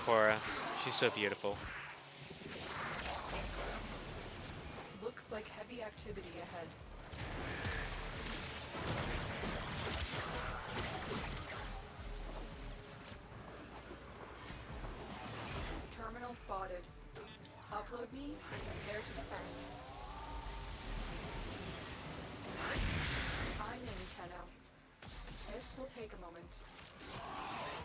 Khora. She's so beautiful. Looks like heavy activity ahead. Terminal spotted. Upload me and prepare to defend. I'm in, Tenno. This will take a moment.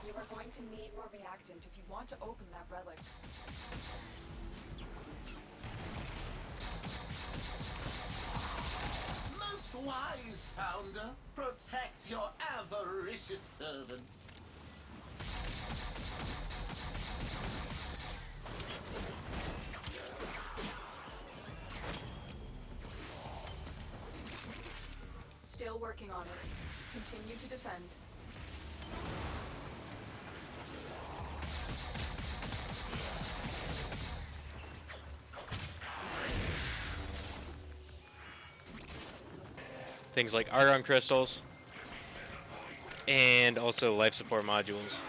You are going to need more reactant if you want to open that relic. Most wise, Founder. Protect your avaricious servant. Still working on it. Continue to defend. Things like argon crystals and also life support modules.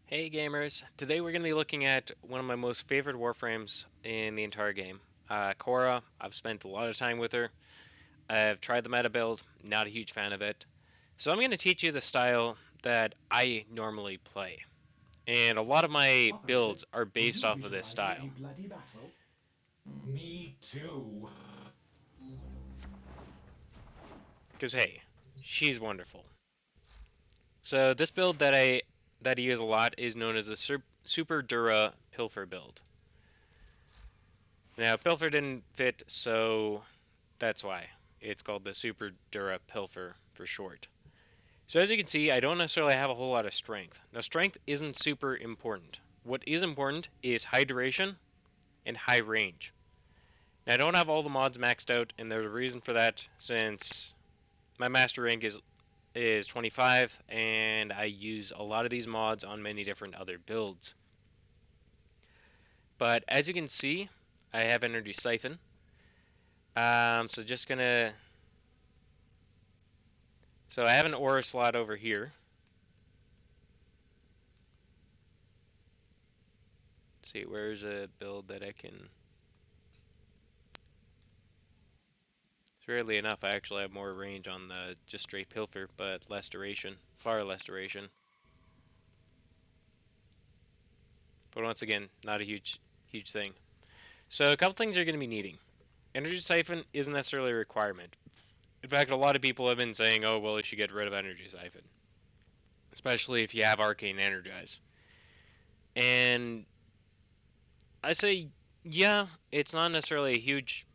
Hey gamers, today we're going to be looking at one of my most favorite Warframes in the entire game. Khora. I've spent a lot of time with her. I've tried the meta build, not a huge fan of it. So I'm going to teach you the style that I normally play. And a lot of my builds are based off of this style. Bloody battle? Me too. Because hey, she's wonderful. So this build that I use a lot is known as the Super Dura Pilfer build. Now Pilfer didn't fit, so that's why it's called the Super Dura Pilfer for short. So as you can see, I don't necessarily have a whole lot of strength. Now strength isn't super important. What is important is high duration and high range. Now I don't have all the mods maxed out, and there's a reason for that, since my master rank is 25, and I use a lot of these mods on many different other builds. But as you can see, I have Energy Siphon. So just gonna... So I have an aura slot over here. Let's see, where's a build that I can... Rarely enough, I actually have more range on the just straight Pilfer, but less duration, far less duration. But once again, not a huge thing. So a couple things you're going to be needing. Energy Siphon isn't necessarily a requirement. In fact, a lot of people have been saying, oh, well, you should get rid of Energy Siphon. Especially if you have Arcane Energize. And I say, yeah, it's not necessarily a huge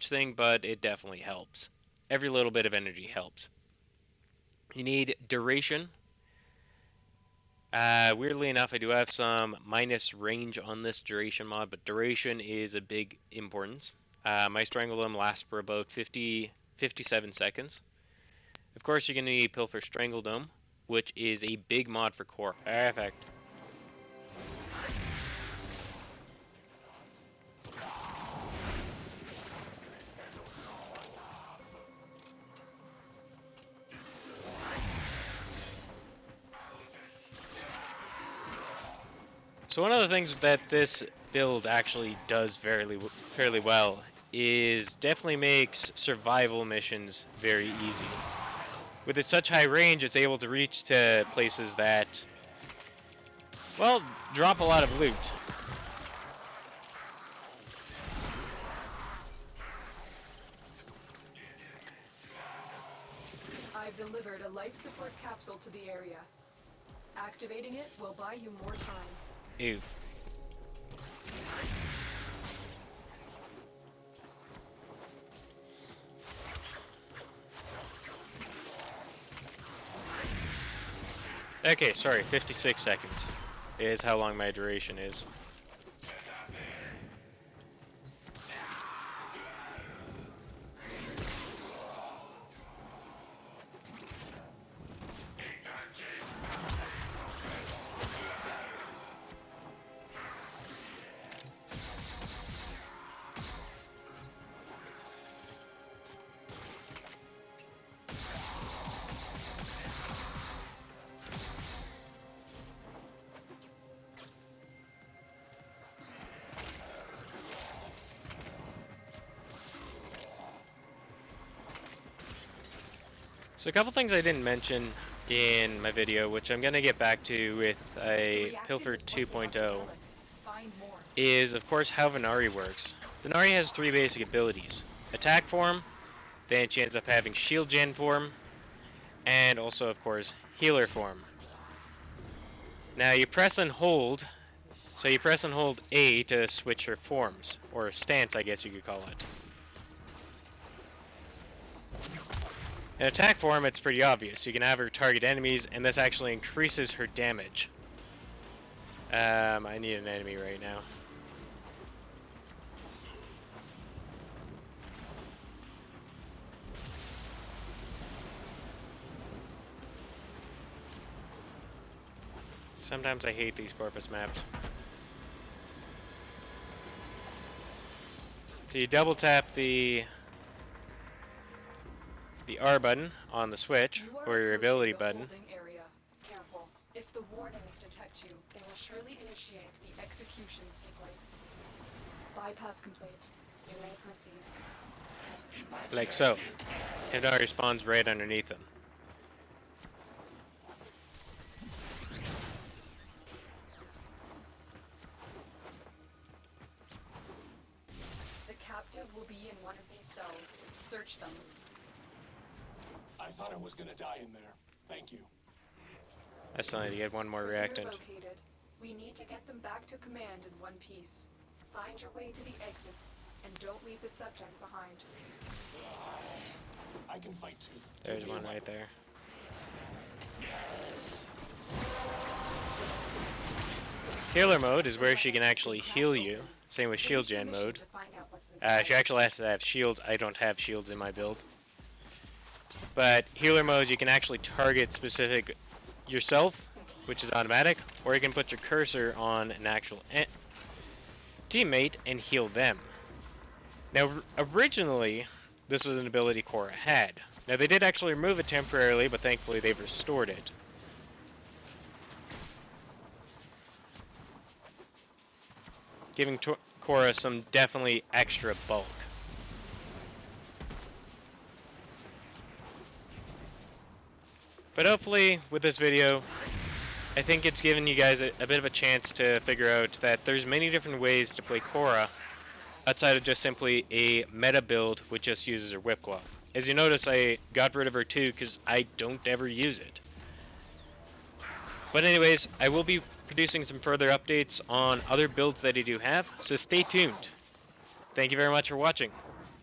thing, but it definitely helps. Every little bit of energy helps. You need duration. Weirdly enough, I do have some minus range on this duration mod, but duration is a big importance. My Strangle Dome lasts for about 57 seconds. Of course, you're going to need Pilfer Strangle Dome, which is a big mod for core. Perfect. So one of the things that this build actually does fairly well is definitely makes survival missions very easy. With its such high range, it's able to reach to places that, well, drop a lot of loot. I've delivered a life support capsule to the area. Activating it will buy you more time. Ew. Okay, sorry, 56 seconds is how long my duration is. So a couple things I didn't mention in my video, which I'm going to get back to with a Pilfer 2.0, is of course how Venari works. Venari has 3 basic abilities: attack form, then she ends up having shield gen form, and also of course healer form. Now you press and hold, so you press and hold A to switch her forms, or stance I guess you could call it. In attack form, it's pretty obvious. You can have her target enemies, and this actually increases her damage. I need an enemy right now. Sometimes I hate these Corpus maps. So you double tap the R button on the Switch, or your ability button. Careful. If the wardens detect you, they will surely initiate the execution sequence. Bypass complete. You may proceed. Like so. Venari spawns right underneath them. The captive will be in one of these cells. Search them. I thought I was gonna die in there. Thank you. I still need to get one more Prisoner reactant. located. We need to get them back to command in one piece. Find your way to the exits, and don't leave the subject behind. I can fight too. There's one right there. Healer mode is where she can actually heal you. Same with shield gen mode. She actually has to have shields. I don't have shields in my build. But healer mode, you can actually target specific yourself, which is automatic, or you can put your cursor on an actual teammate and heal them. Now, originally, this was an ability Khora had. Now, they did actually remove it temporarily, but thankfully they've restored it. Giving Khora some definitely extra bulk. But hopefully, with this video, I think it's given you guys a bit of a chance to figure out that there's many different ways to play Khora outside of just simply a meta build which just uses her whipclaw. As you notice, I got rid of her too because I don't ever use it. But anyways, I will be producing some further updates on other builds that I do have, so stay tuned. Thank you very much for watching.